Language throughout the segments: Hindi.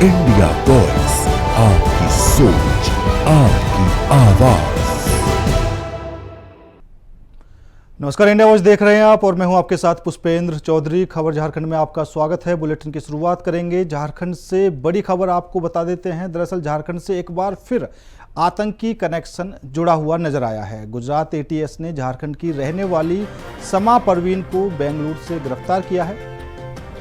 इंडिया वॉइस, आपकी सोच, आपकी आवाज। नमस्कार, इंडिया वॉइस देख रहे हैं आप और मैं हूं आपके साथ पुष्पेंद्र चौधरी। खबर झारखंड में आपका स्वागत है। बुलेटिन की शुरुआत करेंगे झारखंड से। बड़ी खबर आपको बता देते हैं। दरअसल झारखंड से एक बार फिर आतंकी कनेक्शन जुड़ा हुआ नजर आया है। गुजरात एटीएस ने झारखंड की रहने वाली समा परवीन को बेंगलुरु से गिरफ्तार किया है।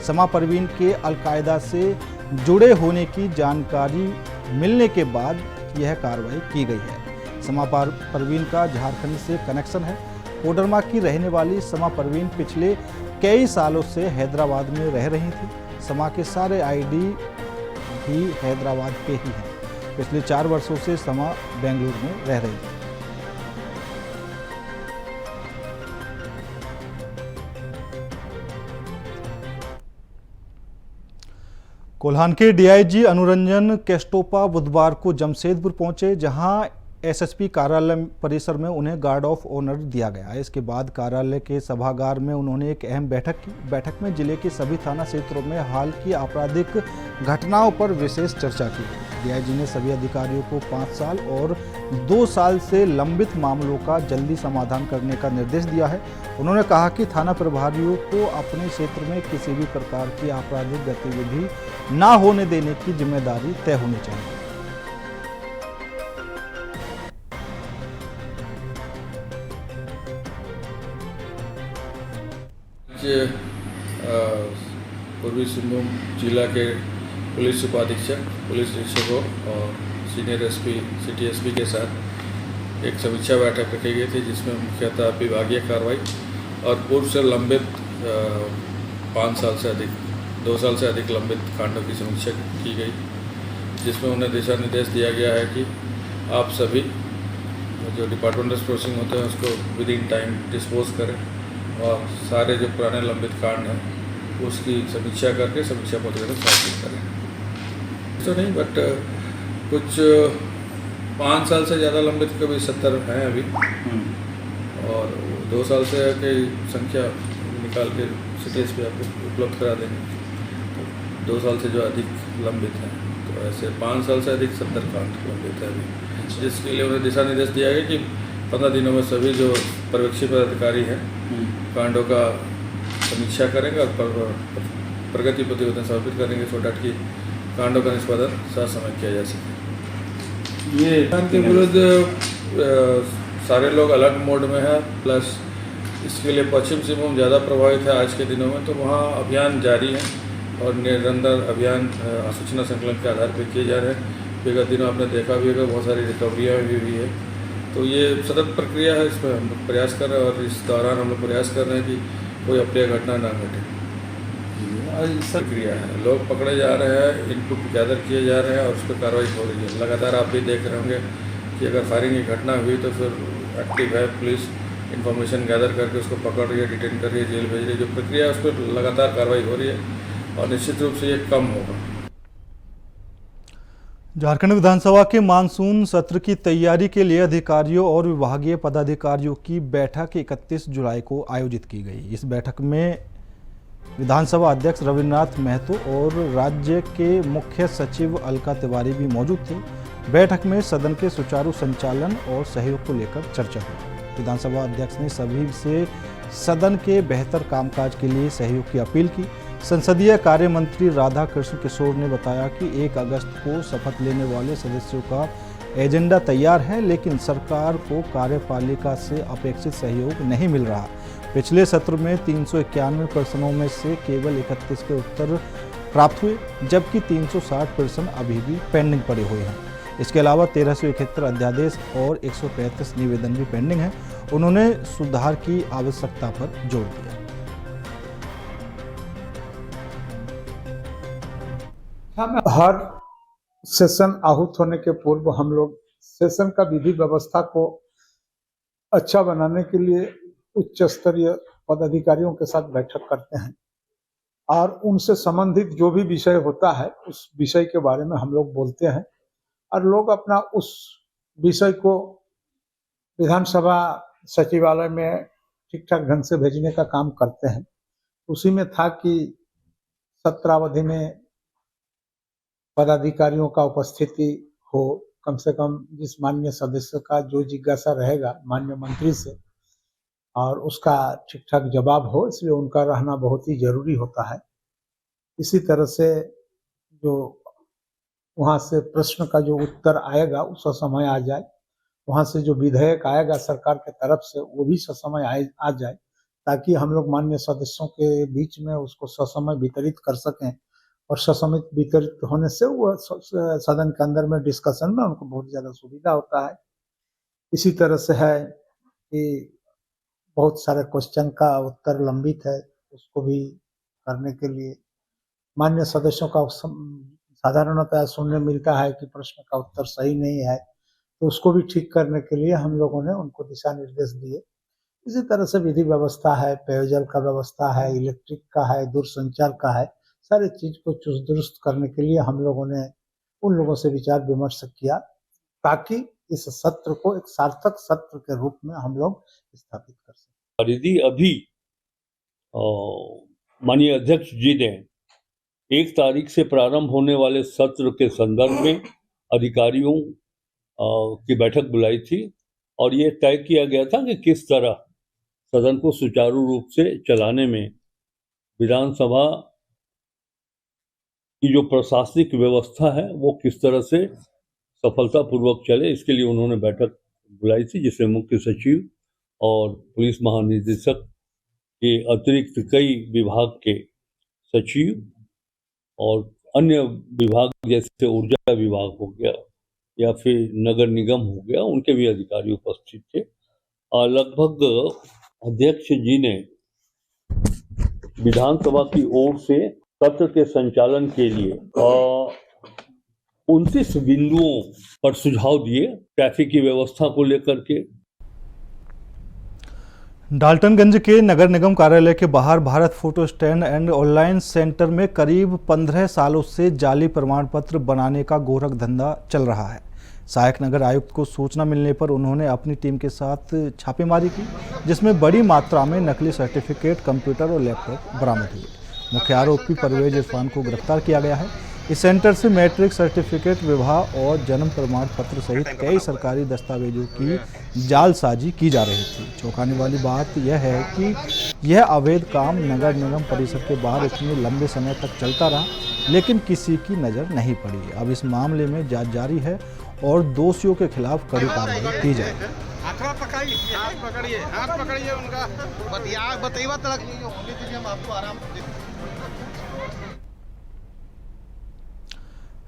समा परवीन के अलकायदा से जुड़े होने की जानकारी मिलने के बाद यह कार्रवाई की गई है। समा परवीन का झारखंड से कनेक्शन है। कोडरमा की रहने वाली समा परवीन पिछले कई सालों से हैदराबाद में रह रही थी। समा के सारे आईडी भी हैदराबाद के ही हैं। पिछले 4 वर्षों से समा बेंगलुरु में रह रही है। कोल्हान के डीआईजी अनुरंजन केस्टोपा बुधवार को जमशेदपुर पहुंचे, जहां एसएसपी कार्यालय परिसर में उन्हें गार्ड ऑफ ऑनर दिया गया। इसके बाद कार्यालय के सभागार में उन्होंने एक अहम बैठक की। बैठक में जिले के सभी थाना क्षेत्रों में हाल की आपराधिक घटनाओं पर विशेष चर्चा की। डीआईजी ने सभी अधिकारियों को 5 साल और 2 साल से लंबित मामलों का जल्दी समाधान करने का निर्देश दिया है। उन्होंने कहा कि थाना प्रभारियों को अपने क्षेत्र में किसी भी प्रकार की आपराधिक गतिविधि ना होने देने की जिम्मेदारी तय होनी चाहिए। पूर्वी सिंहभूम जिला के पुलिस उपाधीक्षक, पुलिस निरीक्षकों और सीनियर एसपी, सिटी एसपी के साथ एक समीक्षा बैठक रखी गई थी, जिसमें मुख्यतः विभागीय कार्रवाई और पूर्व से लंबित 5 साल से अधिक 2 साल से अधिक लंबित कांडों की समीक्षा की गई, जिसमें उन्हें दिशा निर्देश दिया गया है कि आप सभी जो डिपार्टमेंटल प्रोसेसिंग होते हैं उसको विद इन टाइम डिस्पोज करें और सारे जो पुराने लंबित कांड हैं उसकी समीक्षा करके समीक्षा पत्र में स्थापित करें। तो नहीं, बट कुछ 5 साल से ज़्यादा लंबित कभी 70 हैं अभी, और 2 साल से की संख्या निकाल के सिटीज पे आपको उपलब्ध करा देंगे। तो 2 साल से जो अधिक लंबित हैं, तो ऐसे 5 साल से अधिक 70 कांड लंबित है अभी, जिसके लिए उन्हें दिशा निर्देश दिया गया कि 15 दिनों में सभी जो पर्यवेक्षी पदाधिकारी हैं कांडों का समीक्षा करेंगे और प्रगति प्रतिवेदन समर्पित करेंगे, सो डैट कि कांडों का निष्पादन समय किया जा सके। ये के विरुद्ध सारे लोग अलर्ट मोड में है, प्लस इसके लिए पश्चिम सिंहभूम ज़्यादा प्रभावित है आज के दिनों में, तो वहाँ अभियान जारी है और निरंतर अभियान सूचना संकलन के आधार पर किए जा रहे हैं। विगत दिनों आपने देखा भी होगा, बहुत सारी रिकवरियाँ भी हुई है। तो ये सतत प्रक्रिया है, इसमें हम लोग प्रयास कर रहे हैं और इस दौरान हम लोग प्रयास कर रहे हैं कि कोई अप्रिय घटना ना घटे। प्रक्रिया है, लोग पकड़े जा रहे हैं, इनपुट गैदर किए जा रहे हैं और उस पर कार्रवाई हो रही है। लगातार आप भी देख रहे होंगे कि अगर फायरिंग की घटना हुई तो फिर एक्टिव है पुलिस, इन्फॉर्मेशन गैदर करके उसको पकड़ रही है, डिटेन कर रही है, जेल भेज रही है। जो प्रक्रिया है उस पर लगातार कार्रवाई हो रही है और निश्चित रूप से ये कम होगा। झारखंड विधानसभा के मानसून सत्र की तैयारी के लिए अधिकारियों और विभागीय पदाधिकारियों की बैठक 31 जुलाई को आयोजित की गई। इस बैठक में विधानसभा अध्यक्ष रविन्द्रनाथ महतो और राज्य के मुख्य सचिव अलका तिवारी भी मौजूद थे। बैठक में सदन के सुचारू संचालन और सहयोग को लेकर चर्चा हुई। विधानसभा अध्यक्ष ने सभी से सदन के बेहतर कामकाज के लिए सहयोग की अपील की। संसदीय कार्य मंत्री राधा कृष्ण किशोर ने बताया कि 1 अगस्त को शपथ लेने वाले सदस्यों का एजेंडा तैयार है, लेकिन सरकार को कार्यपालिका से अपेक्षित सहयोग नहीं मिल रहा। पिछले सत्र में 391 प्रश्नों में से केवल 31 के उत्तर प्राप्त हुए, जबकि 360 प्रश्न अभी भी पेंडिंग पड़े हुए हैं। इसके अलावा 1371 अध्यादेश और 135 निवेदन भी पेंडिंग हैं। उन्होंने सुधार की आवश्यकता पर जोर दिया। हर सेशन आहूत होने के पूर्व हम लोग सेशन का विधि व्यवस्था को अच्छा बनाने के लिए उच्च स्तरीय पदाधिकारियों के साथ बैठक करते हैं और उनसे संबंधित जो भी विषय होता है उस विषय के बारे में हम लोग बोलते हैं और लोग अपना उस विषय को विधानसभा सचिवालय में ठीक ठाक ढंग से भेजने का काम करते हैं। उसी में था कि सत्रावधि में पदाधिकारियों का उपस्थिति हो, कम से कम जिस माननीय सदस्य का जो जिज्ञासा रहेगा माननीय मंत्री से, और उसका ठीक ठाक जवाब हो, इसलिए उनका रहना बहुत ही जरूरी होता है। इसी तरह से जो वहाँ से प्रश्न का जो उत्तर आएगा उस समय आ जाए, वहाँ से जो विधेयक आएगा सरकार के तरफ से वो भी ससमय आ जाए, ताकि हम लोग माननीय सदस्यों के बीच में उसको ससमय वितरित कर सकें, और ससमय वितरित होने से वो सदन के अंदर में डिस्कशन में उनको बहुत ज़्यादा सुविधा होता है। इसी तरह से है कि बहुत सारे क्वेश्चन का उत्तर लंबित है, उसको भी करने के लिए मान्य सदस्यों का साधारणतः सुनने मिलता है कि प्रश्न का उत्तर सही नहीं है, तो उसको भी ठीक करने के लिए हम लोगों ने उनको दिशा निर्देश दिए। इसी तरह से विधि व्यवस्था है, पेयजल का व्यवस्था है, इलेक्ट्रिक का है, दूरसंचार का है, सारी चीज को चुस्त दुरुस्त करने के लिए हम लोगों ने उन लोगों से विचार विमर्श किया, ताकि इस सत्र को एक सार्थक सत्र के रूप में हम लोग स्थापित कर सकें। परिधि अभी माननीय अध्यक्ष जी ने 1 तारीख से प्रारंभ होने वाले सत्र के संदर्भ में अधिकारियों की बैठक बुलाई थी, और ये तय किया गया था कि किस तरह सदन को सुचारू रूप से चलाने में विधानसभा की जो प्रशासनिक व्यवस्था है वो किस तरह से सफलतापूर्वक चले, इसके लिए उन्होंने बैठक बुलाई थी, जिसमें मुख्य सचिव और पुलिस महानिदेशक के अतिरिक्त कई विभाग के सचिव और अन्य विभाग जैसे ऊर्जा विभाग हो गया या फिर नगर निगम हो गया, उनके भी अधिकारी उपस्थित थे। लगभग अध्यक्ष जी ने विधानसभा की ओर से सत्र के संचालन के लिए 29 बिंदुओं पर सुझाव दिए, ट्रैफिक की व्यवस्था को लेकर के। डाल्टनगंज के नगर निगम कार्यालय के बाहर Bharat photo stand and online centre में करीब 15 सालों से जाली प्रमाण पत्र बनाने का गोरख धंधा चल रहा है। सहायक नगर आयुक्त को सूचना मिलने पर उन्होंने अपनी टीम के साथ छापेमारी की, जिसमें बड़ी मात्रा में नकली सर्टिफिकेट, कंप्यूटर और लैपटॉप बरामद हुए। मुख्य आरोपी परवेज इरफान को गिरफ्तार किया गया है। इस सेंटर से मैट्रिक सर्टिफिकेट, विवाह और जन्म प्रमाण पत्र सहित कई सरकारी दस्तावेजों की जालसाजी की जा रही थी। चौंकाने वाली बात यह है कि यह अवैध काम नगर निगम परिसर के बाहर इतने लंबे समय तक चलता रहा, लेकिन किसी की नज़र नहीं पड़ी। अब इस मामले में जांच जारी है और दोषियों के खिलाफ कड़ी कार्रवाई की जाएगी। उनका हम आपको आराम।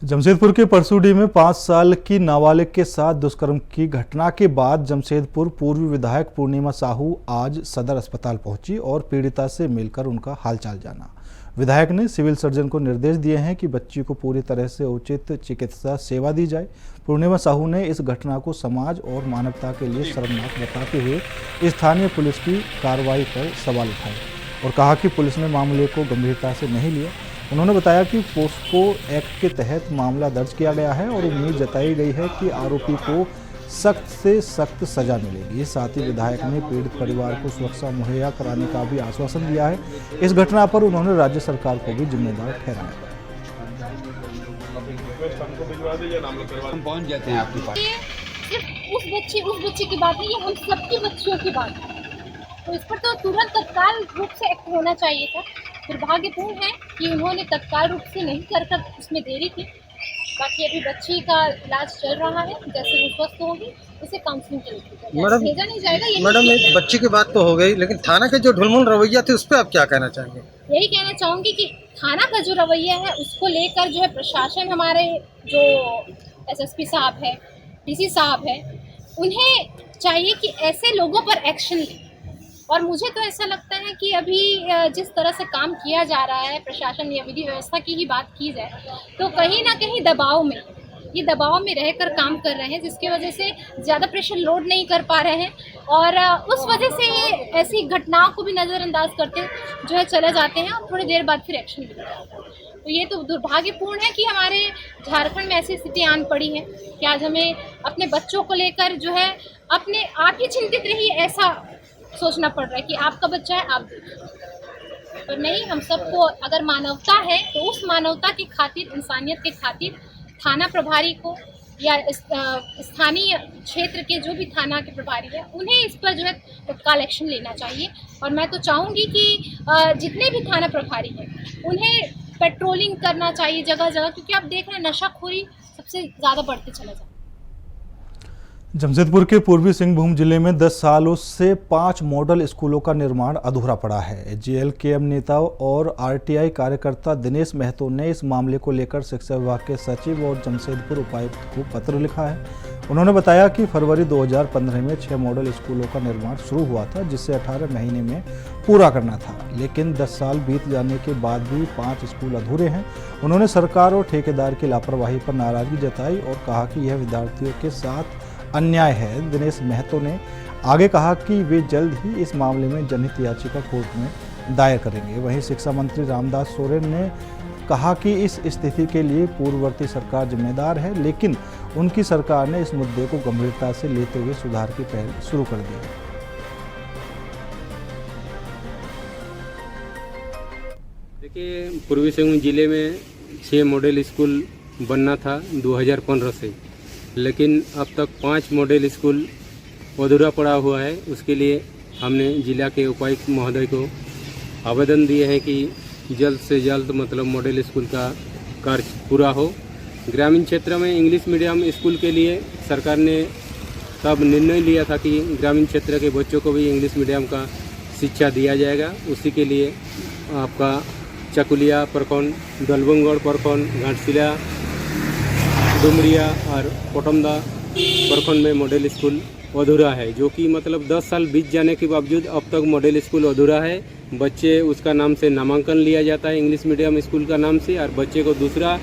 जमशेदपुर के परसूडी में 5 साल की नाबालिग के साथ दुष्कर्म की घटना के बाद जमशेदपुर पूर्व विधायक पूर्णिमा साहू आज सदर अस्पताल पहुंची और पीड़िता से मिलकर उनका हालचाल जाना। विधायक ने सिविल सर्जन को निर्देश दिए हैं कि बच्ची को पूरी तरह से उचित चिकित्सा सेवा दी जाए। पूर्णिमा साहू ने इस घटना को समाज और मानवता के लिए शर्मनाक बताते हुए स्थानीय पुलिस की कार्रवाई पर सवाल उठाए और कहा कि पुलिस ने मामले को गंभीरता से नहीं लिया। उन्होंने बताया कि पोस्को एक्ट के तहत मामला दर्ज किया गया है और उम्मीद जताई गई है कि आरोपी को सख्त से सख्त सजा मिलेगी। साथ ही विधायक ने पीड़ित परिवार को सुरक्षा मुहैया कराने का भी आश्वासन दिया है। इस घटना पर उन्होंने राज्य सरकार को भी जिम्मेदार ठहराया। हम पहुंच जाते हैं आपके पास। सिर्फ उस बच्ची की बात नहीं, ये हम सबकी बच्चियों की बात है, तो इस पर तो तुरंत तत्काल रूप से एक्ट होना चाहिए था। दुर्भाग्यपूर्ण है कि उन्होंने तत्काल रूप से नहीं कर उसमें देरी की। बाकी अभी बच्ची का इलाज चल रहा है, जैसे वो स्वस्थ होगी उसे काउंसलिंग चलेगी। मैडम भेजा नहीं जाएगा। मैडम एक बच्ची की बात तो हो गई, लेकिन थाना के जो ढुलमुल रवैया थे उस पर आप क्या कहना चाहेंगे? यही कहना चाहूँगी कि थाना का जो रवैया है उसको लेकर जो है प्रशासन, हमारे जो SSP साहब है, DC साहब है, उन्हें चाहिए कि ऐसे लोगों पर एक्शन लें। और मुझे तो ऐसा लगता है कि अभी जिस तरह से काम किया जा रहा है प्रशासन या विधि व्यवस्था की ही बात की जाए तो कहीं ना कहीं दबाव में रहकर काम कर रहे हैं, जिसकी वजह से ज़्यादा प्रेशर लोड नहीं कर पा रहे हैं और उस वजह से ये ऐसी घटनाओं को भी नज़रअंदाज करते जो है चले जाते हैं और थोड़ी देर बाद फिर एक्शन भी लेते हैं। तो ये तो दुर्भाग्यपूर्ण है कि हमारे झारखंड में ऐसी स्थिति आन पड़ी है कि आज हमें अपने बच्चों को लेकर जो है अपने आप ही चिंतित रहिए, ऐसा सोचना पड़ रहा है कि आपका बच्चा है, आप देखिए। पर नहीं, हम सबको अगर मानवता है तो उस मानवता की खातिर, इंसानियत के खातिर थाना प्रभारी को या स्थानीय क्षेत्र के जो भी थाना के प्रभारी है उन्हें इस पर जो है तत्काल एक्शन लेना चाहिए। और मैं तो चाहूँगी कि जितने भी थाना प्रभारी हैं उन्हें पेट्रोलिंग करना चाहिए जगह जगह, क्योंकि आप देख रहे हैं नशाखोरी सबसे ज़्यादा बढ़ते चला जा रहा है। जमशेदपुर के पूर्वी सिंहभूम जिले में 10 सालों से 5 मॉडल स्कूलों का निर्माण अधूरा पड़ा है। जेएलकेएम नेता और आरटीआई कार्यकर्ता दिनेश महतो ने इस मामले को लेकर शिक्षा विभाग के सचिव और जमशेदपुर उपायुक्त को पत्र लिखा है। उन्होंने बताया कि फरवरी 2015 में 6 मॉडल स्कूलों का निर्माण शुरू हुआ था, जिसे 18 महीने में पूरा करना था, लेकिन 10 साल बीत जाने के बाद भी 5 स्कूल अधूरे हैं। उन्होंने सरकार और ठेकेदार की लापरवाही पर नाराजगी जताई और कहा कि यह विद्यार्थियों के साथ अन्याय है। दिनेश महतो ने आगे कहा कि वे जल्द ही इस मामले में जनहित याचिका कोर्ट में दायर करेंगे। वहीं शिक्षा मंत्री रामदास सोरेन ने कहा कि इस स्थिति के लिए पूर्ववर्ती सरकार जिम्मेदार है, लेकिन उनकी सरकार ने इस मुद्दे को गंभीरता से लेते हुए सुधार की पहल शुरू कर दी है। देखिए, पूर्वी सिंहभूम जिले में 6 मॉडल स्कूल बनना था 2015 से, लेकिन अब तक 5 मॉडल स्कूल अधूरा पड़ा हुआ है। उसके लिए हमने जिला के उपायुक्त महोदय को आवेदन दिए हैं कि जल्द से जल्द मतलब मॉडल स्कूल का कार्य पूरा हो। ग्रामीण क्षेत्र में इंग्लिश मीडियम स्कूल के लिए सरकार ने तब निर्णय लिया था कि ग्रामीण क्षेत्र के बच्चों को भी इंग्लिश मीडियम का शिक्षा दिया जाएगा। उसी के लिए आपका चकुलिया प्रखंड, दलबंगगढ़ प्रखंड, घाटशिला, डुमरिया और पोटमदा प्रखंड में मॉडल स्कूल अधूरा है, जो कि मतलब 10 साल बीत जाने के बावजूद अब तक मॉडल स्कूल अधूरा है। बच्चे उसका नाम से नामांकन लिया जाता है इंग्लिश मीडियम स्कूल का नाम से, और बच्चे को दूसरा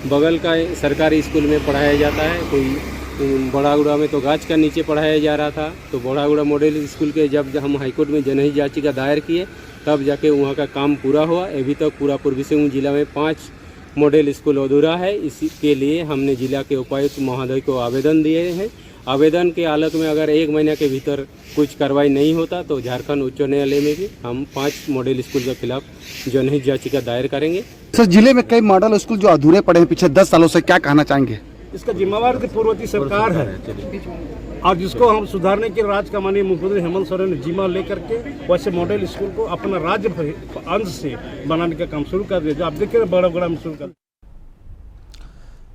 बगल का सरकारी स्कूल में पढ़ाया जाता है। कोई बड़ागुड़ा में तो गाछ का नीचे पढ़ाया जा रहा था, तो बड़ागुड़ा मॉडल स्कूल के जब हम हाईकोर्ट में जनहित याचिका दायर किए तब जाके वहाँ का काम पूरा हुआ। अभी तक पूरा पूर्वी सिंहभूम जिला में 5 मॉडल स्कूल अधूरा है। इसी के लिए हमने जिला के उपायुक्त महोदय को आवेदन दिए हैं। आवेदन के हालत में अगर 1 महीने के भीतर कुछ कार्रवाई नहीं होता तो झारखंड उच्च न्यायालय में भी हम 5 मॉडल स्कूल के खिलाफ जनहित याचिका दायर करेंगे। सर, जिले में कई मॉडल स्कूल जो अधूरे पड़े हैं पिछले 10 सालों से, क्या कहना चाहेंगे? इसका जिम्मेवार तो पूर्ववर्ती सरकार है और जिसको हम सुधारने के राज्य का माननीय मुख्यमंत्री हेमंत सोरेन ने जिम्मा लेकर के वैसे मॉडल स्कूल को अपना राज्य अंश से बनाने का काम शुरू कर दिया, जो आप देख रहे बड़ा में शुरू कर।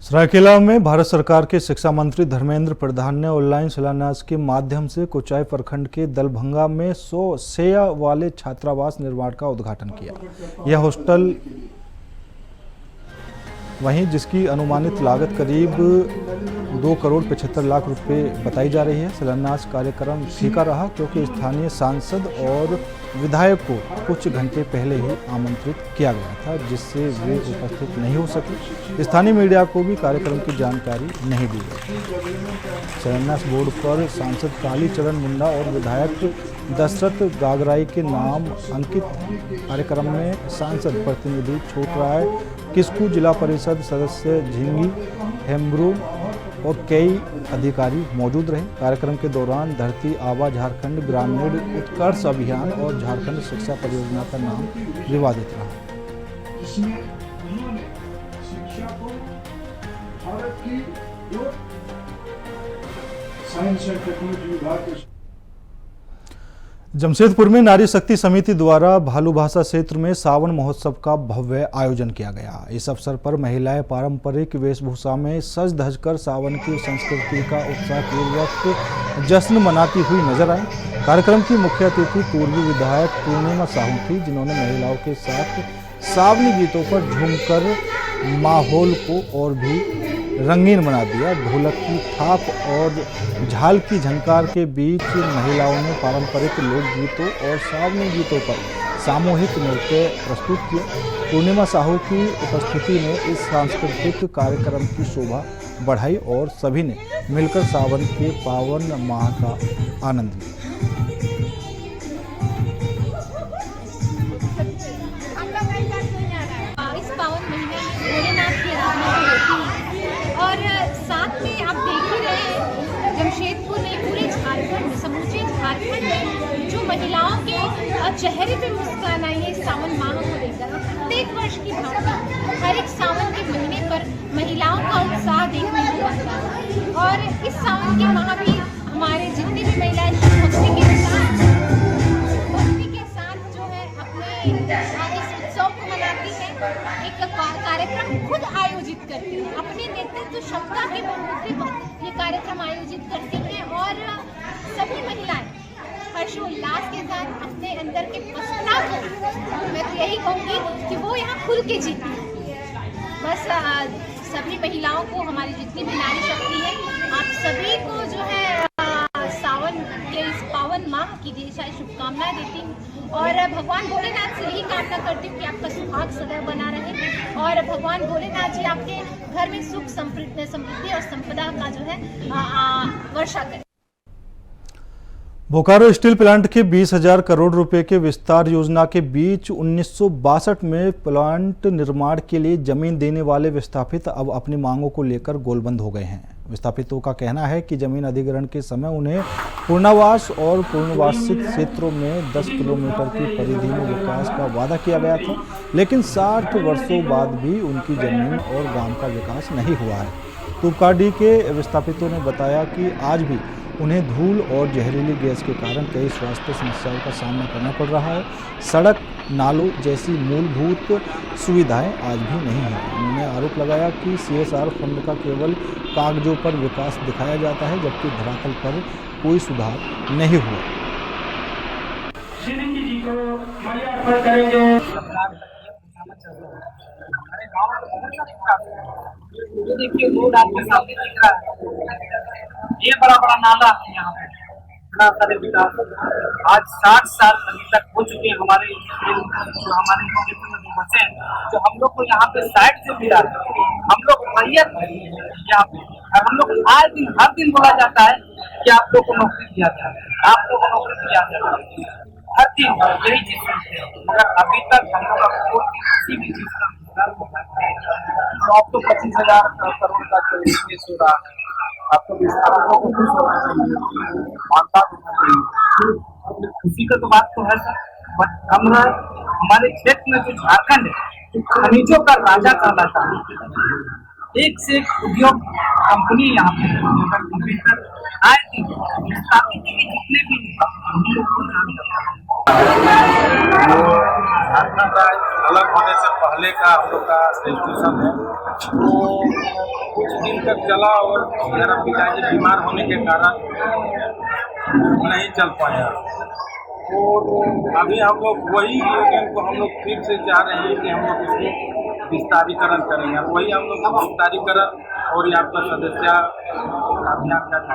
सरायकेला में भारत सरकार के शिक्षा मंत्री धर्मेंद्र प्रधान ने ऑनलाइन शिलान्यास के माध्यम से कोचाई प्रखंड के दलभंगा में 100 शैया वाले छात्रावास निर्माण का उद्घाटन किया। यह हॉस्टल वहीं जिसकी अनुमानित लागत करीब 2 करोड़ 75 लाख रुपए बताई जा रही है। शिलान्यास कार्यक्रम फीका रहा क्योंकि स्थानीय सांसद और विधायक को कुछ घंटे पहले ही आमंत्रित किया गया था, जिससे वे उपस्थित नहीं हो सके। स्थानीय मीडिया को भी कार्यक्रम की जानकारी नहीं दी गई। शिलान्यास बोर्ड पर सांसद कालीचरण मुंडा और विधायक दशरथ गागराई के नाम अंकित। कार्यक्रम में सांसद प्रतिनिधि छोटराय किस्कू, जिला परिषद सदस्य झिंगी हेम्ब्रू और कई अधिकारी मौजूद रहे। कार्यक्रम के दौरान धरती आबा झारखंड ग्रामीण उत्कर्ष अभियान और झारखंड शिक्षा परियोजना का नाम विवादित रहा। जमशेदपुर में नारी शक्ति समिति द्वारा भालूभाषा क्षेत्र में सावन महोत्सव का भव्य आयोजन किया गया। इस अवसर पर महिलाएं पारंपरिक वेशभूषा में सज धजकर सावन की संस्कृति का उत्साहपूर्वक जश्न मनाती हुई नजर आई। कार्यक्रम की मुख्य अतिथि पूर्वी विधायक पूर्णिमा साहू थी, जिन्होंने महिलाओं के साथ सावनी गीतों पर झूमकर माहौल को और भी रंगीन बना दिया। ढोलक की थाप और झाल की झंकार के बीच महिलाओं ने पारंपरिक लोकगीतों और सावनी गीतों पर सामूहिक नृत्य प्रस्तुत किया। पूर्णिमा साहू की उपस्थिति में इस सांस्कृतिक कार्यक्रम की शोभा बढ़ाई और सभी ने मिलकर सावन के पावन माह का आनंद लिया। इस पावन महीने में भोलेनाथ की आराधना होती है और साथ में आप देख ही रहे हैं जमशेदपुर में पूरे झारखंड, समूचे झारखंड में जो महिलाओं के चेहरे पे मुस्कान आई है इस सावन माह को लेकर। प्रत्येक वर्ष की भांति हर एक सावन के महीने पर महिलाओं का उत्साह देखने को मिलता है और इस सावन के माह भी हमारे जितनी भी महिलाएं भक्ति के साथ जो है अपने इस उत्सव को मनाती हैं। एक कार्यक्रम खुद आयोजित करती हैं, अपने नेतृत्व क्षमता के बलबूते पर ये कार्यक्रम आयोजित करती हैं और सभी महिलाएं हर्षोल्लास के साथ अपने अंदर के पसीना को, मैं तो यही कहूँगी कि वो यहाँ खुल के जीती है। बस सभी महिलाओं को, हमारी जितनी भी नारी शक्ति है, आप सभी को जो है सावन के इस पावन माह की ढेर सारी शुभकामनाएं देती हूँ और भगवान भोलेनाथ से यही कामना करती हूँ कि आपका सुहाग सदैव बना रहे और भगवान भोलेनाथ जी आपके घर में सुख समृद्धि और संपदा का जो है वर्षा करें। बोकारो स्टील प्लांट के 20,000 करोड़ रुपए के विस्तार योजना के बीच 1962 में प्लांट निर्माण के लिए जमीन देने वाले विस्थापित अब अपनी मांगों को लेकर गोलबंद हो गए हैं। विस्थापितों का कहना है कि जमीन अधिग्रहण के समय उन्हें पुनर्वास और पुनर्वासित क्षेत्रों में 10 किलोमीटर की परिधि में विकास का वादा किया गया था, लेकिन 60 वर्षों बाद भी उनकी जमीन और गांव का विकास नहीं हुआ है। तुपकाडी के विस्थापितों ने बताया कि आज भी उन्हें धूल और जहरीली गैस के कारण कई स्वास्थ्य समस्याओं का सामना करना पड़ रहा है। सड़क, नालों जैसी मूलभूत सुविधाएं आज भी नहीं हैं। उन्होंने आरोप लगाया कि CSR फंड का केवल कागजों पर विकास दिखाया जाता है, जबकि धरातल पर कोई सुधार नहीं हुआ। देखिए रोड आपके सामने दिख रहा है, ये बड़ा बड़ा नाला है यहाँ पे, बड़ा सारे विकास आज 60 साल अभी तक हो चुके हैं हमारे जो हमारे क्षेत्र में जो बसे हैं, जो हम लोग को यहाँ पे साइड से मिला, हम लोग रैयत यहाँ पे, और हम लोग हर दिन बोला जाता है कि आप लोग को नौकरी दिया जाए, आप लोग को नौकरी दिया जाए, हर दिन यही चीज सुनते हैं, मगर अभी तक हम लोग का किसी भी चीज का तो अब तो 25,000 करोड़ का जो निवेश हो रहा है, आपको विस्थापितों को खुश होना चाहिए, मानता होना चाहिए, खुशी का तो बात तो है सर। हमारे क्षेत्र में जो झारखंड है, खनिजों का राजा कहलाता है, एक से एक उद्योग कंपनी यहाँ पे आए थी, विस्थापित के जितने भी झारखंड राज्य अलग होने से पहले का हम लोग का इंस्टीट्यूशन है, वो कुछ दिन तक चला और मेरा पिताजी बीमार होने के कारण नहीं चल पाया। तो अभी हम लोग वही यूनियन को हम लोग फिर से चाह रहे हैं कि हम लोग इसको विस्तारीकरण करेंगे, वही हम लोग विस्तारीकरण और यहाँ पर सदस्य अभियान का।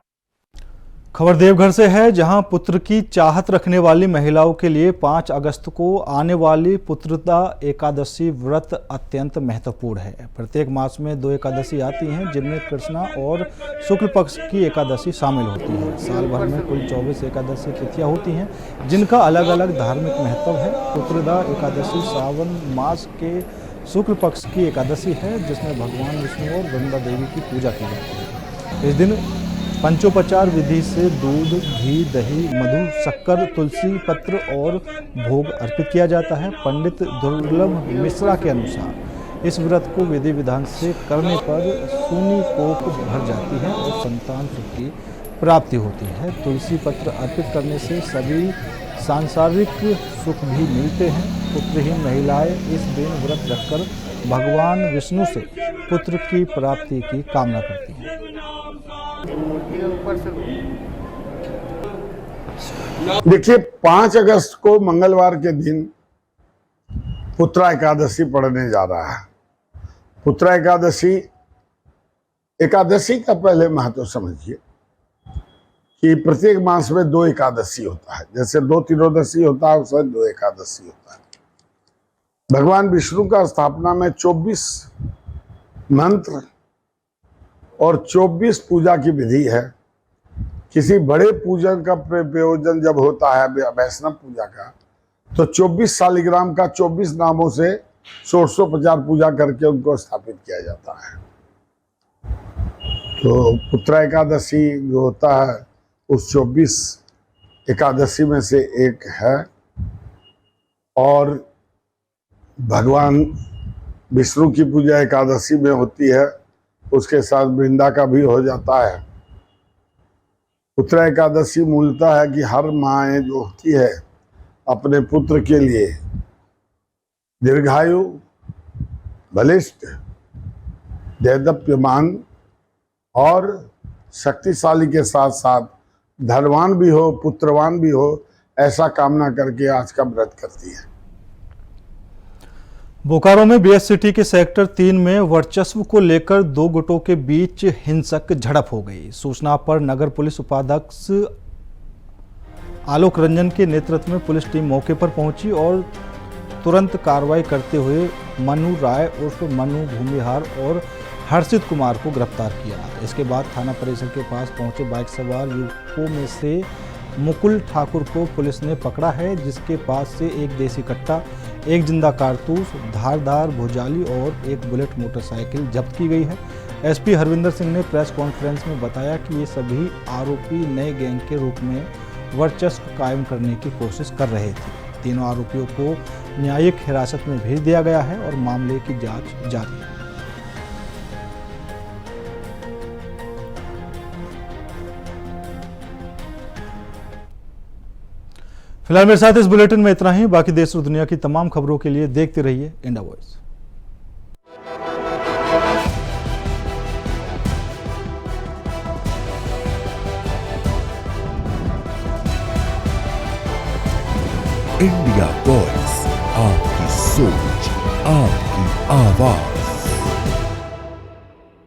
खबर देवघर से है, जहां पुत्र की चाहत रखने वाली महिलाओं के लिए 5 अगस्त को आने वाली पुत्रदा एकादशी व्रत अत्यंत महत्वपूर्ण है। प्रत्येक मास में 2 एकादशी आती हैं, जिनमें कृष्णा और शुक्ल पक्ष की एकादशी शामिल होती है। साल भर में कुल 24 एकादशी तिथियां होती हैं, जिनका अलग अलग धार्मिक महत्व है। पुत्रदा एकादशी सावन मास के शुक्ल पक्ष की एकादशी है, जिसमें भगवान विष्णु और वृंदा देवी की पूजा की जाती है। इस दिन पंचोपचार विधि से दूध, घी, दही, मधु, शक्कर, तुलसी पत्र और भोग अर्पित किया जाता है। पंडित दुर्लभ मिश्रा के अनुसार इस व्रत को विधि विधान से करने पर सूनी कोख भर जाती है और संतान सुख की प्राप्ति होती है। तुलसी पत्र अर्पित करने से सभी सांसारिक सुख भी मिलते हैं। पुत्रहीन महिलाएं इस दिन व्रत रखकर भगवान विष्णु से पुत्र की प्राप्ति की कामना करती हैं। देखिए, 5 अगस्त को मंगलवार के दिन पुत्रा एकादशी पड़ने जा रहा है। पुत्रा एकादशी का पहले महत्व समझिए कि प्रत्येक मास में 2 एकादशी होता है, जैसे 2 त्रियोदशी होता है उसमें 2 एकादशी होता है। भगवान विष्णु का स्थापना में 24 मंत्र और 24 पूजा की विधि है। किसी बड़े पूजन का प्रयोजन जब होता है वैष्णव पूजा का, तो 24 शालिग्राम का 24 नामों से 1650 पूजा करके उनको स्थापित किया जाता है। तो पुत्रा एकादशी जो होता है, उस 24 एकादशी में से एक है और भगवान विष्णु की पूजा एकादशी में होती है, उसके साथ वृंदा का भी हो जाता है। उत्तरा एकादशी मूलतः है कि हर माँ जो होती है अपने पुत्र के लिए दीर्घायु, बलिष्ठ, देदप्यमान और शक्तिशाली के साथ साथ धनवान भी हो, पुत्रवान भी हो, ऐसा कामना करके आज का व्रत करती है। बोकारो में बीएस सिटी के सेक्टर 3 में वर्चस्व को लेकर दो गुटों के बीच हिंसक झड़प हो गई। सूचना पर नगर पुलिस उपाध्यक्ष आलोक रंजन के नेतृत्व में पुलिस टीम मौके पर पहुंची और तुरंत कार्रवाई करते हुए मनु राय उर्फ मनु भूमिहार और हर्षित कुमार को गिरफ्तार किया। इसके बाद थाना परिसर के पास पहुंचे बाइक सवार युवकों में से मुकुल ठाकुर को पुलिस ने पकड़ा है, जिसके पास से एक देसी कट्टा, एक जिंदा कारतूस, धारदार भुजाली और एक बुलेट मोटरसाइकिल जब्त की गई है। एसपी हरविंदर सिंह ने प्रेस कॉन्फ्रेंस में बताया कि ये सभी आरोपी नए गैंग के रूप में वर्चस्व कायम करने की कोशिश कर रहे थे। तीनों आरोपियों को न्यायिक हिरासत में भेज दिया गया है और मामले की जांच जारी है। फिलहाल मेरे साथ इस बुलेटिन में इतना ही। बाकी देश और दुनिया की तमाम खबरों के लिए देखते रहिए इंडिया वॉइस। इंडिया वॉइस, आपकी सोच, आपकी आवाज।